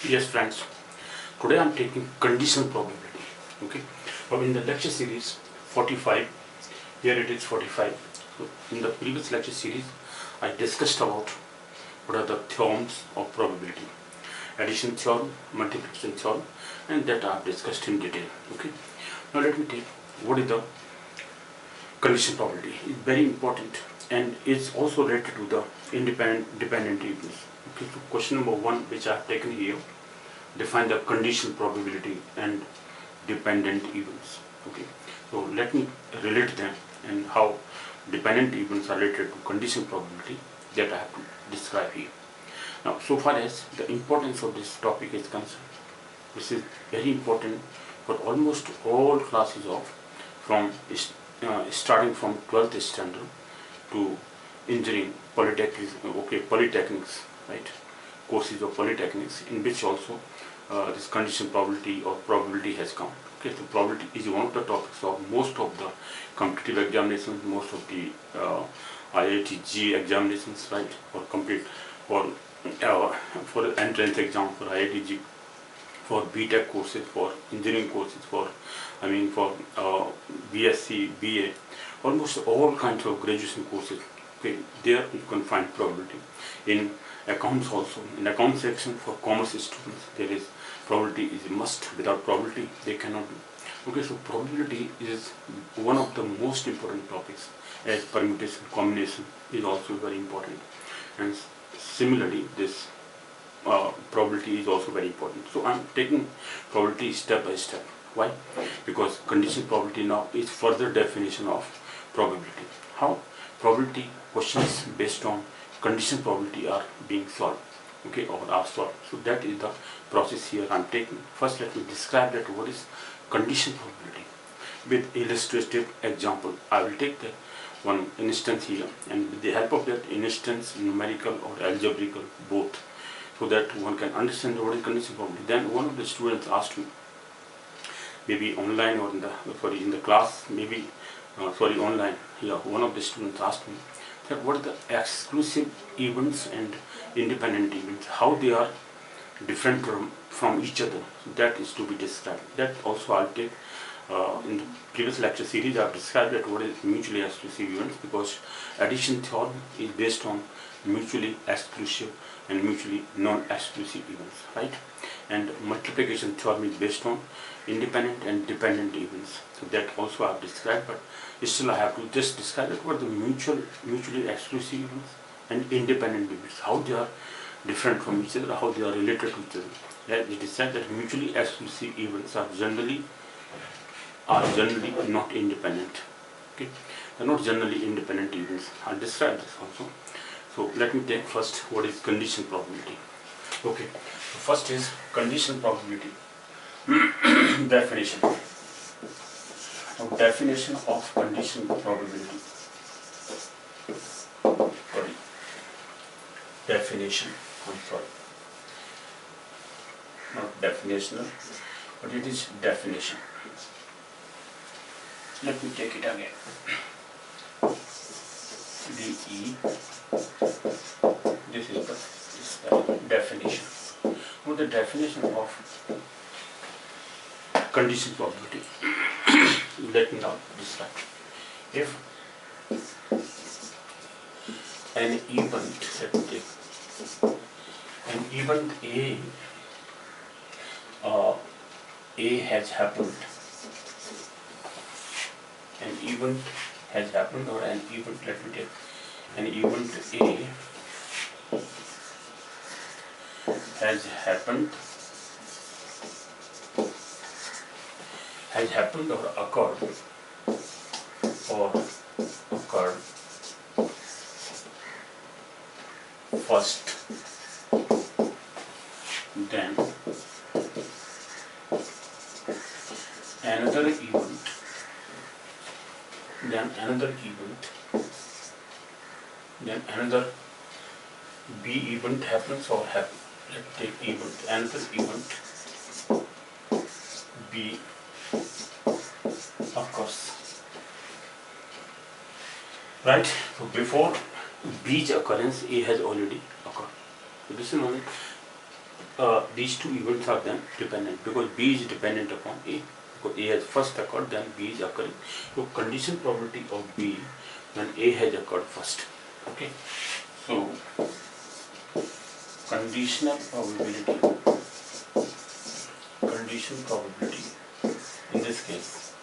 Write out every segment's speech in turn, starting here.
Yes, friends. Today I am taking conditional probability. Okay. Now in the lecture series 45, here it is 45. So in the previous lecture series, I discussed about what are the theorems of probability, addition theorem, multiplication theorem, and that I have discussed in detail. Okay. Now let me take what is the conditional probability. It's very important and it's also related to the dependent events. Okay. So question number 1, which I have taken here, define the conditional probability and dependent events. Okay, so let me relate them and how dependent events are related to conditional probability that I have to describe here. Now, so far as the importance of this topic is concerned, this is very important for almost all classes of starting from 12th standard to engineering, polytechnics, right? Courses of polytechnics, in which also this conditional probability or probability has come. Okay, so probability is one of the topics of most of the competitive examinations, most of the IIT-G examinations, right? For complete, for entrance exam for IIT-G, for BTech courses, for engineering courses, for BSc, BA, almost all kinds of graduation courses. Okay, there you can find probability. In accounts also, in account section for commerce students, there is probability is a must. Without probability they cannot do. Okay, so probability is one of the most important topics, as permutation, combination is also very important, and similarly this probability is also very important. So I am taking probability step by step. Why? Because conditional probability now is further definition of probability. How probability questions based on conditional probability are being solved, okay, or are solved. So that is the process here I am taking. First, let me describe that what is conditional probability with illustrative example. I will take the one instance here, and with the help of that instance, numerical or algebraical both, so that one can understand what is conditional probability. Then one of the students asked me, maybe online or in the class, maybe online. Here, one of the students asked me that what are the exclusive events and independent events, how they are different from each other. So that is to be described. That also I'll take in the previous lecture series. I've described that what is mutually exclusive events, because addition theorem is based on mutually exclusive and mutually non-exclusive events, right? And multiplication theorem is based on independent and dependent events. So that also I have described, but still I have to just describe it, what are the mutually exclusive events and independent events, how they are different from each other, how they are related to each other. It is said that mutually exclusive events are generally not independent. Okay, they are not generally independent events. I'll describe this also. So let me take first what is conditional probability. Okay, so first is conditional probability. Definition. Now, definition of conditional probability. Sorry. Definition. I'm sorry. Not definitional, but it is definition. Let me take it again. DE. This is the definition. Now the definition of conditional probability. Let me now describe. If an event, let me take an event A has happened. An event has happened, or an event, let me take an event A has happened or occurred first, then another event, then another B event happens or happens. Let's take event, another event B occurs. Right? So before B's occurrence, A has already occurred. So this is only these two events are then dependent, because B is dependent upon A. Because A has first occurred, then B is occurring. So conditional probability of B when A has occurred first. Okay. So conditional probability in this case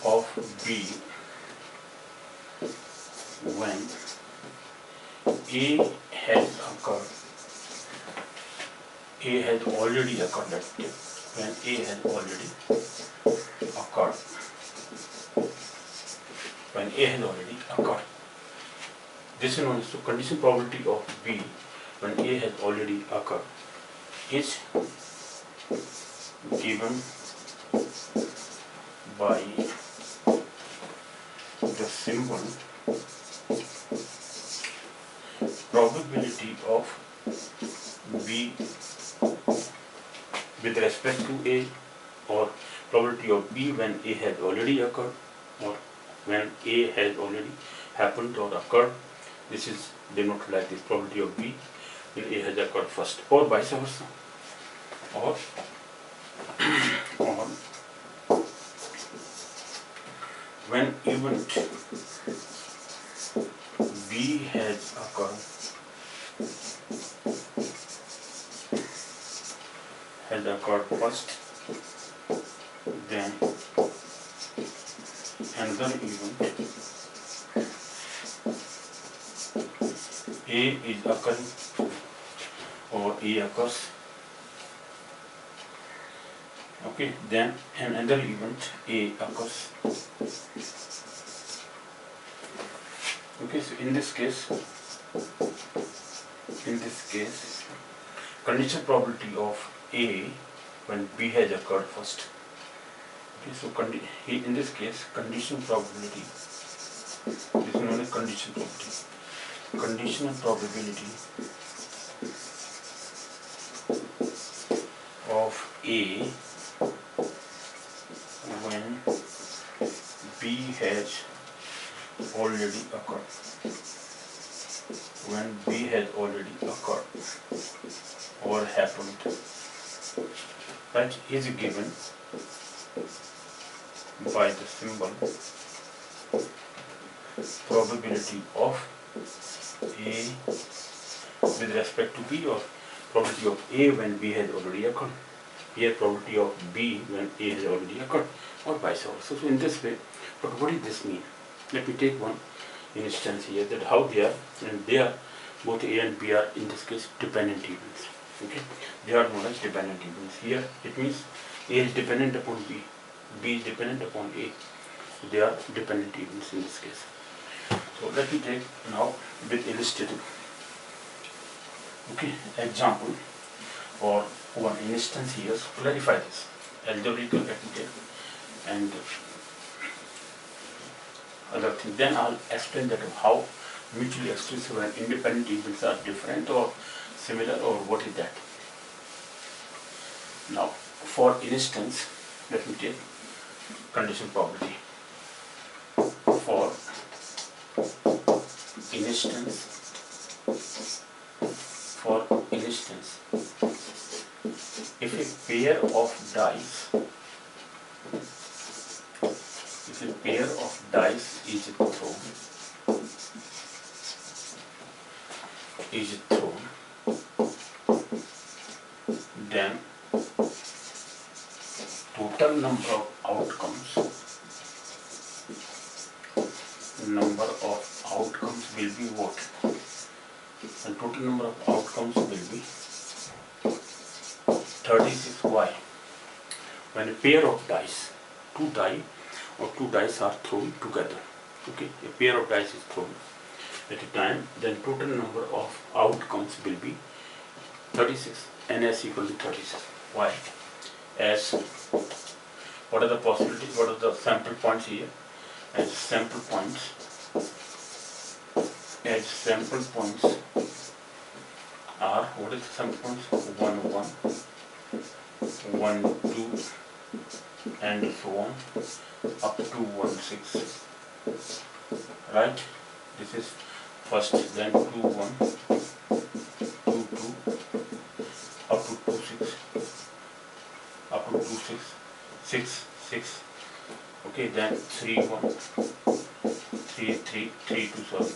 of B when A has occurred, A has already occurred, let's say, when A has already occurred, when A has already occurred. This is known as the conditional probability of B when A has already occurred is given by the symbol probability of B with respect to A, or probability of B when A has already occurred, or when A has already happened or occurred. This is denoted like this: probability of B when A has occurred first, or vice versa, or when event B has occurred first, then another event A is occurring, or A occurs. Okay, then another event A occurs. Okay, so in this case, conditional probability of A when B has occurred first. Okay, so in this case, conditional probability, this is known as conditional probability. Conditional probability of A when B has already occurred. When B has already occurred or happened, that is given by the symbol probability of A with respect to B, or probability of A when B has already occurred. Here probability of B when A has already occurred, or vice versa. So in this way, but what does this mean? Let me take one instance here, that how they are, and they are, both A and B are in this case dependent events. Okay, they are known as dependent events. Here it means A is dependent upon B, B is dependent upon A. So they are dependent events in this case. So let me take now with illustrative, okay, example or one instance here. So clarify this algebraical, let me take, and other thing. Then I'll explain that how mutually exclusive and independent events are different or similar, or what is that. Now, for instance, let me take conditional probability. For instance, if a pair of dice is thrown, then total number of outcomes will be what? And total number of outcomes will be 36. Why? When a pair of dice, two dice are thrown together. Okay, a pair of dice is thrown at a time, then total number of outcomes will be 36. NS equal to 36. Why? As what are the possibilities? What are the sample points here? As sample points are, what is the sample points? 1, 1, 1, 2, and so on up to 1, 6. Right? This is first, then 2, 1, 2, then 3 1, 3 3, 3 2, sorry,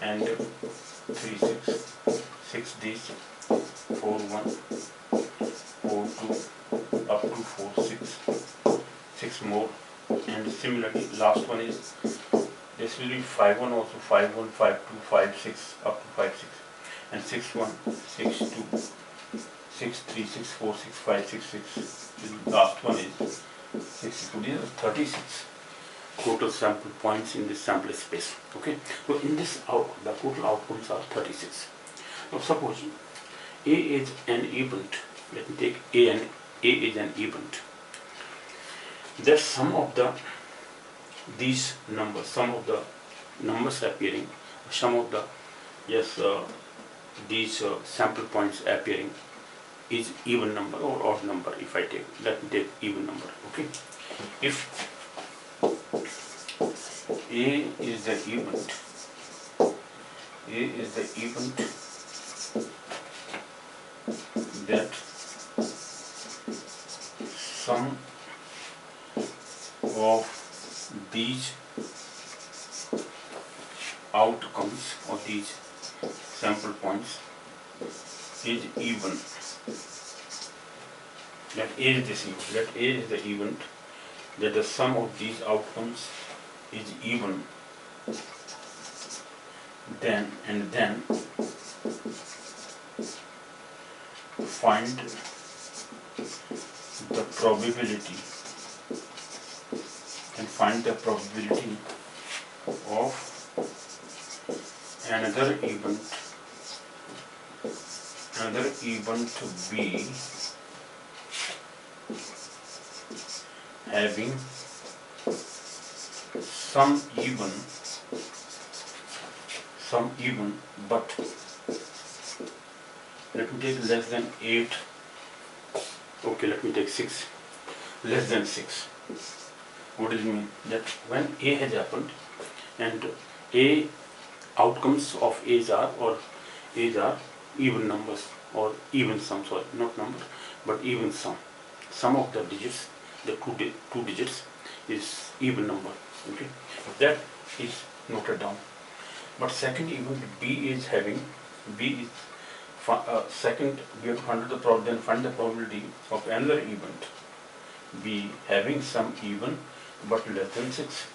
and 3 6, 6 these, 4 1, 4 2, up to 4 6, 6 more, and similarly last one is this will be 5 1 also, 5 1, 5 2, 5 6, up to 5 6, and 6 1, 6 2, 6 3, 6 4, 6 5, 6 6. The last one is 6 6. So these are 36 total sample points in this sample space. Okay. So in this the total outcomes are 36. Now suppose A is an event. Let me take A, and A is an event. The sum of these numbers, sum of the numbers appearing, sum of the these sample points appearing is even number or odd number. If I take, let me take even number. Okay. If A is the event, A is the event that sum of these outcomes of these sample points is even. Let A is this event. Let A is the event that the sum of these outcomes is even. Then find the probability of another event B having some even but let me take less than 8. Okay, let me take 6, less than 6. What does it mean? That when A has happened and A outcomes of A's are even numbers or even sum, sorry, not number but even sum. Sum of the digits, the two digits is even number. Okay, that is noted down. But second event B is having, second we have to find the probability of another event B having some even but less than 6.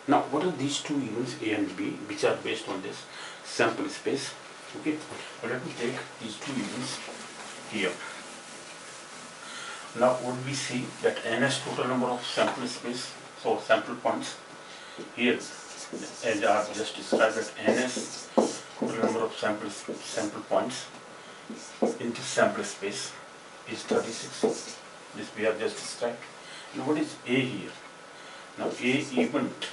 Now what are these two events A and B which are based on this sample space? Okay, but let me take these two events here. Now what we see that NS total number of sample space, so sample points here, as I have just described, that NS total number of sample points in this sample space is 36. This we have just described. Now what is A here? Now A event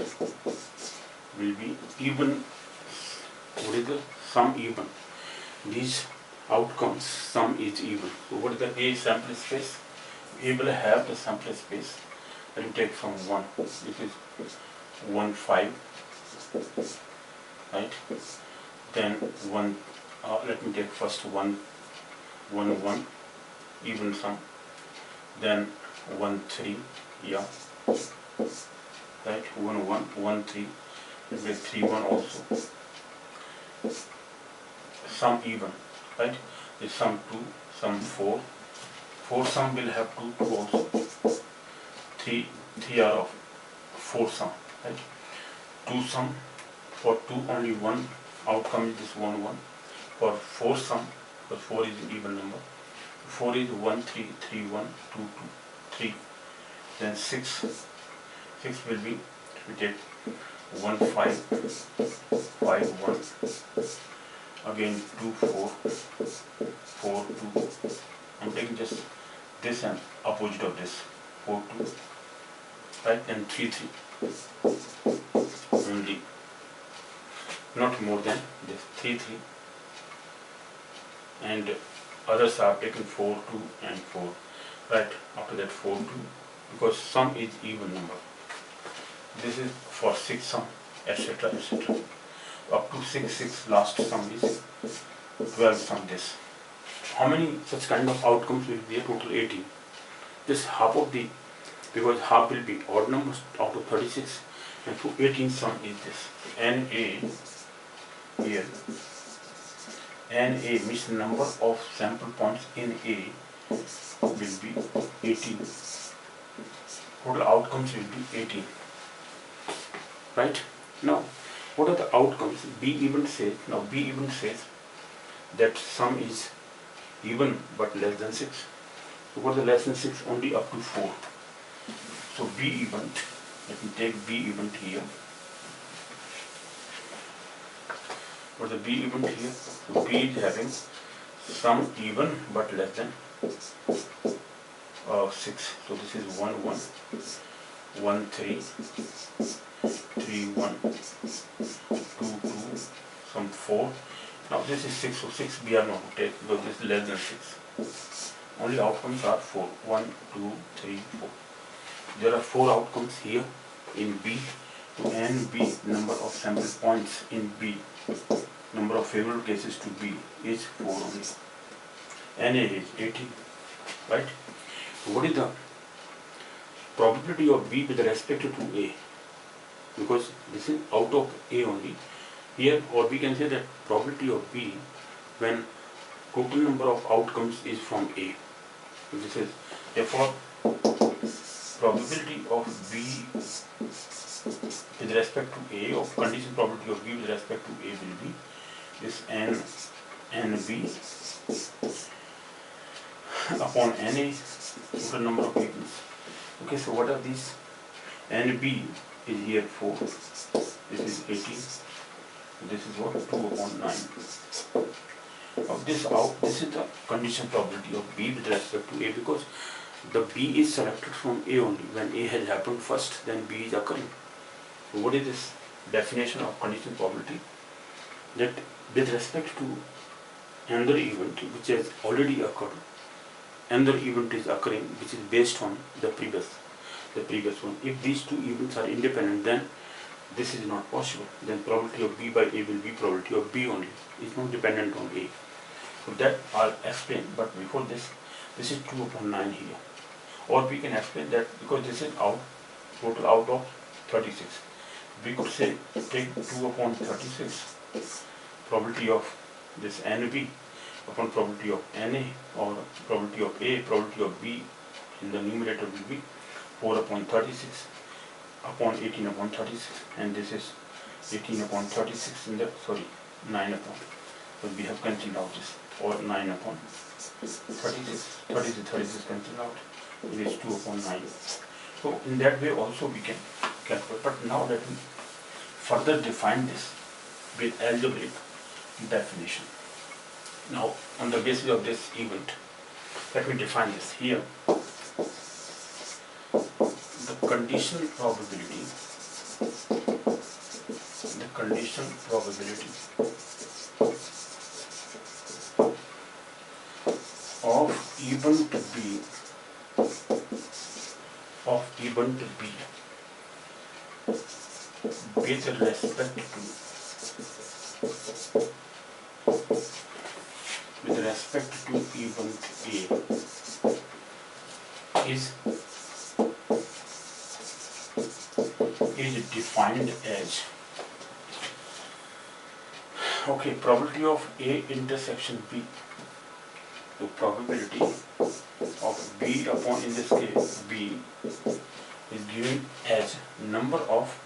will be even. What is the sum even? These outcomes sum is even. So what is the A sample space? A will have the sample space. Let me take from 1. This is 1 5, right? Then 1. Let me take first 1 1 1 even sum. Then 1 3, yeah, right? 1 1 1 3. Let me take 3 1 also. Sum even, right? This sum 2, sum 4. 4 sum will have 2 also. 3 are of 4 sum, right? 2 sum, for 2 only one outcome is this 1 1. For 4 sum, because 4 is an even number, 4 is 1 3 3 1 2 2 3. Then 6 will be, we take 1 5 5 1, again 2 4 4 2. I'm taking just this and opposite of this, 4 2, right? And 3 3 only, not more than this, 3 3, and others are taken 4 2 and 4, right? After that 4 2, because sum is even number. This is for 6 sum, etc., etc. Up to 6 6, last sum is 12 sum. This, how many such kind of outcomes will be? A total 18. This half of the because half will be odd numbers out of 36, and so 18 sum is this. NA here, NA means number of sample points in A will be 18. Total outcomes will be 18. Right? Now, what are the outcomes? B event says, now B event says that sum is even but less than 6. So what is less than 6? Only up to 4. So B event, let me take B event here. For the B event here, so B is having sum even but less than 6. So this is 1 1 1 3 3 1 2 2 some 4. Now this is 6, so 6 we are not to take because this is less than 6. Only outcomes are 4. 1 2 3 4. There are 4 outcomes here in B. To N B, number of sample points in B, number of favorable cases to B is 4 only. NA is 18, right? So what is the probability of B with respect to A? Because this is out of A only. Here, or we can say that probability of B when total number of outcomes is from A. So this is therefore probability of B with respect to A, of condition probability of B with respect to A will be this NB upon NA, total number of events. Okay, so what are these? NB is here 4, this is 18, this is what? 2 upon 9. This is the condition probability of B with respect to A, because the B is selected from A only. When A has happened first, then B is occurring. So what is this definition of condition probability? That with respect to another event which has already occurred, another event is occurring which is based on the previous one. If these two events are independent, then this is not possible. Then probability of B by A will be probability of B only. It's not dependent on A. So that I'll explain. But before this is 2 upon 9 here. Or we can explain that because this is total out of 36. We could say take 2 upon 36 probability of this NB upon probability of NA, or probability of A, probability of B in the numerator will be 4 upon 36 upon 18 upon 36, and this is 18 upon 36 in the, 9 upon, so we have cancelled out this, or 9 upon 36 cancelled out, it is 2 upon 9. So in that way also we can calculate, but now let me further define this with algebraic definition. Now on the basis of this event, let me define this here. The conditional probability of event B with respect to event A is defined as, okay, probability of A intersection B. So probability of B upon, in this case B, is given as number of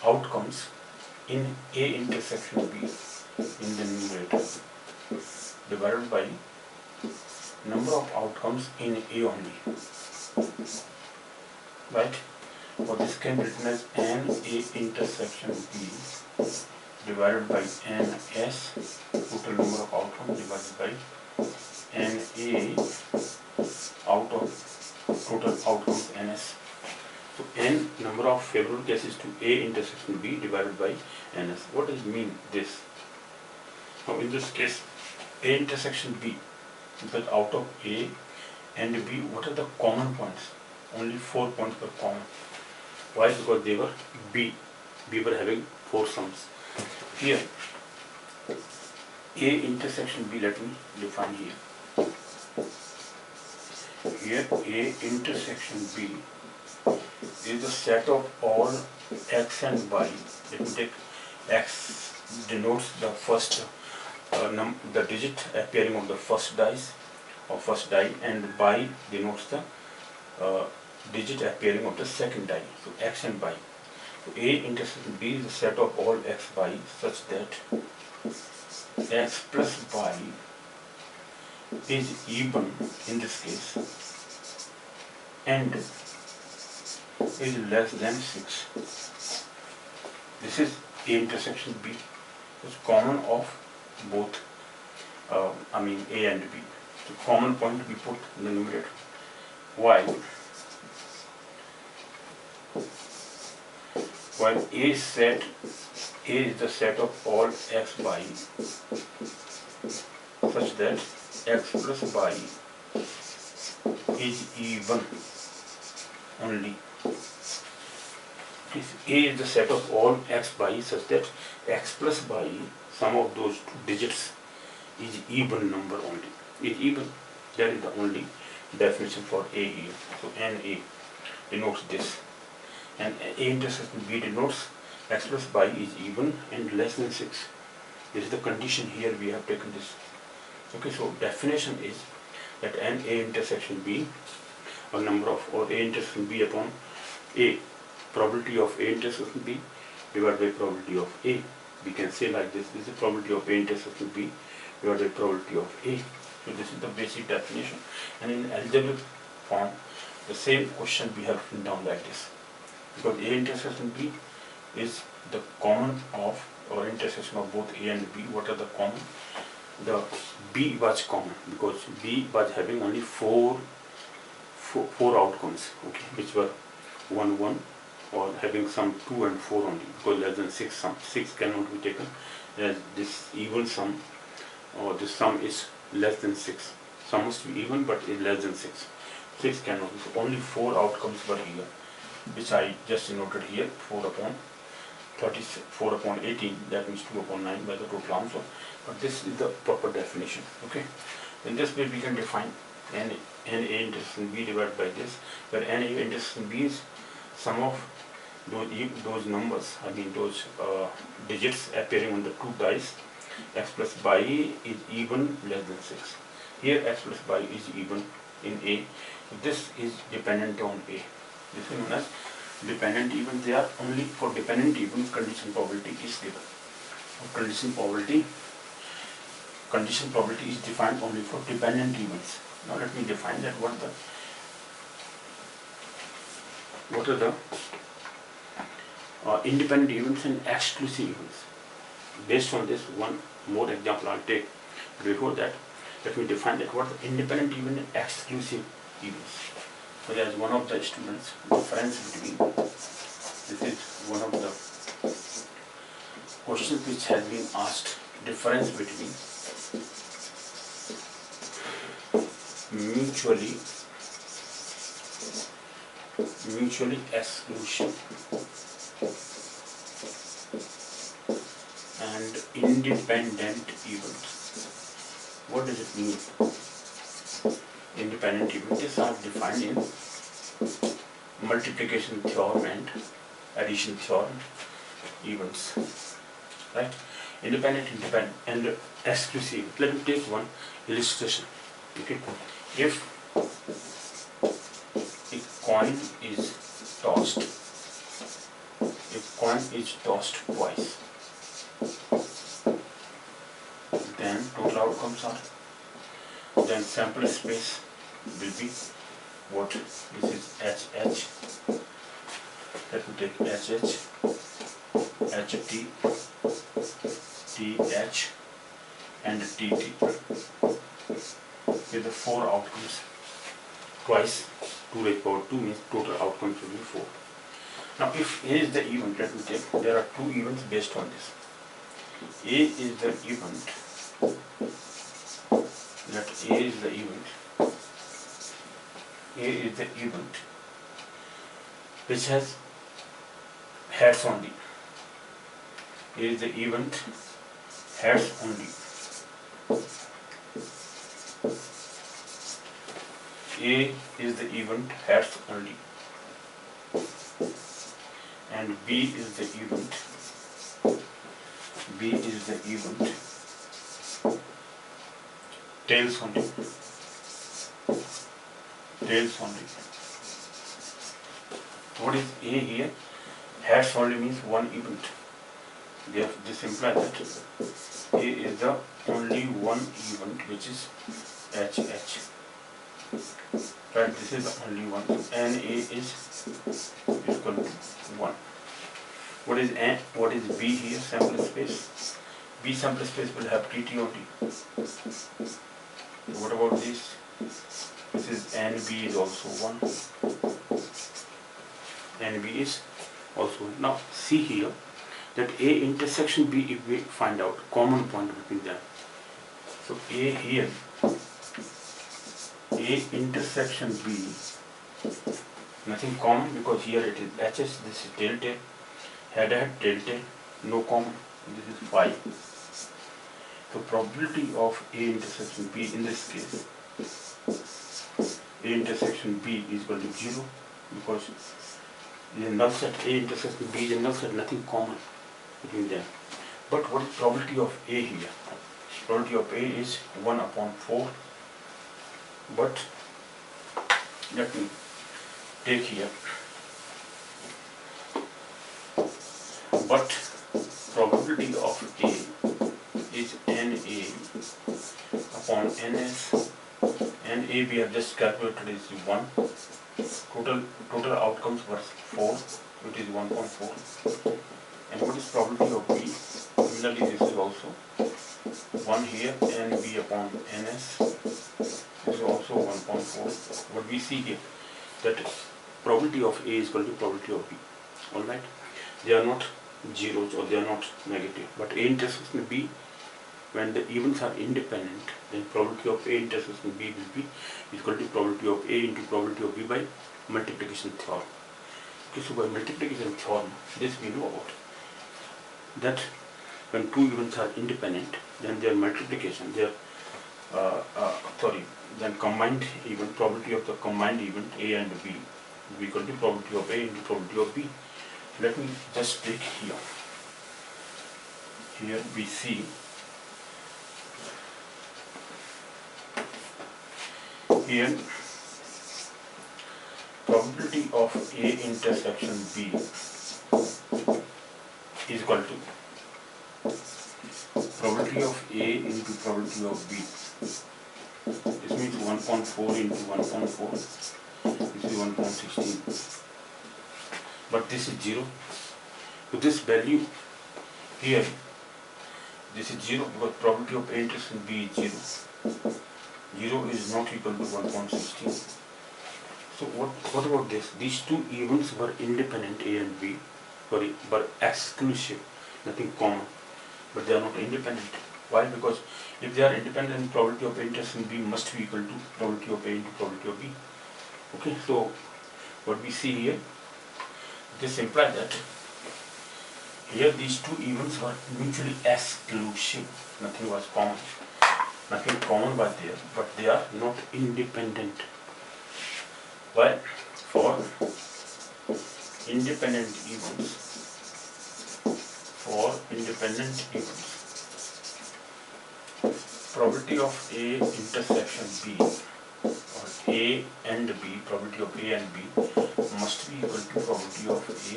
outcomes in A intersection B in the numerator divided by number of outcomes in A only. Right? Or this can be written as NA intersection B divided by NS, total number of outcomes, divided by NA out of total outcomes NS. So N number of favorable cases to A intersection B divided by NS. What does it mean this? Now in this case, A intersection B, because out of A and B, what are the common points? Only 4 points were common. Why? Because they were B. We were having 4 sums. Here, A intersection B, let me define here. here A intersection B is the set of all x and y. Let me take x denotes the first the digit appearing on the first dice or first die, and y denotes the digit appearing on the second die. So x and y. So A intersection B is the set of all x, y such that x plus y is even in this case and is less than 6. This is A intersection B. It's common of both A and B. So common point we put in the numerator. While A is the set of all x, y such that x plus y is even only. A is the set of all x, y such that x plus y, sum of those two digits, is even number only. Is even. That is the only definition for A here. So NA denotes this. And A intersection B denotes x plus y is even and less than 6. This is the condition here we have taken this. Okay, so definition is that n A intersection B, or number of, or A intersection B upon A, probability of A intersection B divided by probability of A. We can say like this is the probability of A intersection B divided by probability of A. So this is the basic definition, and in algebraic form the same question we have written down like this, because A intersection B is the common of, or intersection of both A and B. What are the common? The B was common because B was having only four outcomes, okay, which were 1, 1, or having some 2 and 4 only, because less than 6 sum. 6 cannot be taken as this even sum, or this sum is less than 6. Sum must be even but is less than 6. 6 cannot be. So only 4 outcomes were here, which I just noted here. 4 upon 4 upon 18, that means 2 upon 9 by the total answer. But this is the proper definition. Okay. In this way we can define NA intersection B divided by this, where NA intersection B is sum of those numbers, those digits appearing on the two dice. X plus y is even less than 6. Here x plus y is even in A. So this is dependent on A. This is known as dependent even. They are only for dependent even condition probability is given. For condition probability is defined only for dependent events. Now let me define that. What are the independent events and exclusive events? Based on this, one more example I'll take. Before that, let me define that what the independent event and exclusive events. So as one of the students, difference between, this is one of the questions which has been asked, difference between mutually exclusive and independent events. What does it mean? Independent events are defined in multiplication theorem and addition theorem events. Right? Independent, and exclusive. Let me take one illustration. Okay. If a coin is tossed twice, then total outcomes are, then sample space will be what? This is HH. Let me take HH, HT, TH and TT. With the 4 outcomes. Twice 2 raised power 2 means total outcomes will be 4. Now if A is the event, let me take, there are 2 events based on this. A is the event, which has heads only. A is the event heads only. A is the event heads only and B is the event tails only. What is A here? Heads only means one event. This implies that A is the only one event which is HH. Right, this is the only one. NA is equal to 1. What is N? What is B here? Sample space. B sample space will have TT only. What about this? This is NB is also 1. NB is also 1. Now see here that A intersection B, if we find out common point between them. So A here, A intersection B, nothing common because here it is HS, this is tail, head, tail, no common, this is 5. So probability of A intersection B in this case, A intersection B is equal to 0 because the null set A intersection B is a null set, nothing common between them. But what is probability of A here? Probability of A is 1 upon 4. But let me take here. But probability of A is NA upon NS. NA we have just calculated is 1. Total outcomes were 4, which is 1.4. And what is probability of B? Similarly, this is also 1 here, NB upon NS. This is also 1.4. What we see here, that probability of A is equal to probability of B. Alright? They are not zeros or they are not negative. But A intersection B, when the events are independent, then probability of A intersection B will be equal to probability of A into probability of B by multiplication theorem. Okay, so by multiplication theorem, this we know about. That when two events are independent, then their multiplication, then combined event, probability of the combined event A and B will be equal to probability of A into probability of B. Let me just take here. Here we see here probability of A intersection B is equal to probability of A into probability of B. This means 1.4 into 1.4. This is 1.16. But this is 0. So this value here, this is 0 because probability of A intersection B is 0. 0 is not equal to 1.16. So what about this? These two events were independent, A and B, but exclusive, nothing common, but they are not independent. Why? Because if they are independent, probability of A intersection B must be equal to probability of A into probability of B. Okay, so what we see here, this implies that here these two events were mutually exclusive, nothing was common. Nothing common was there, but they are not independent. Why? For independent events, probability of A intersection B or A and B, probability of A and B must be equal to probability of A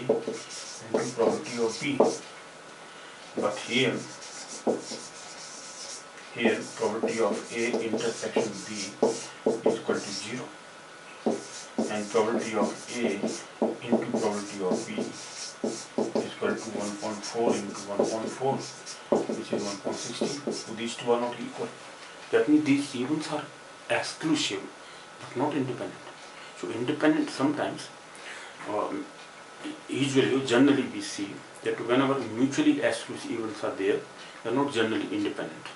into probability of B. But here probability of A intersection B is equal to 0 and probability of A into probability of B is equal to 1.4 into 1.4, which is 1.16. So these two are not equal. That means these events are exclusive but not independent. So independent sometimes, generally we see that whenever mutually exclusive events are there, they are not generally independent.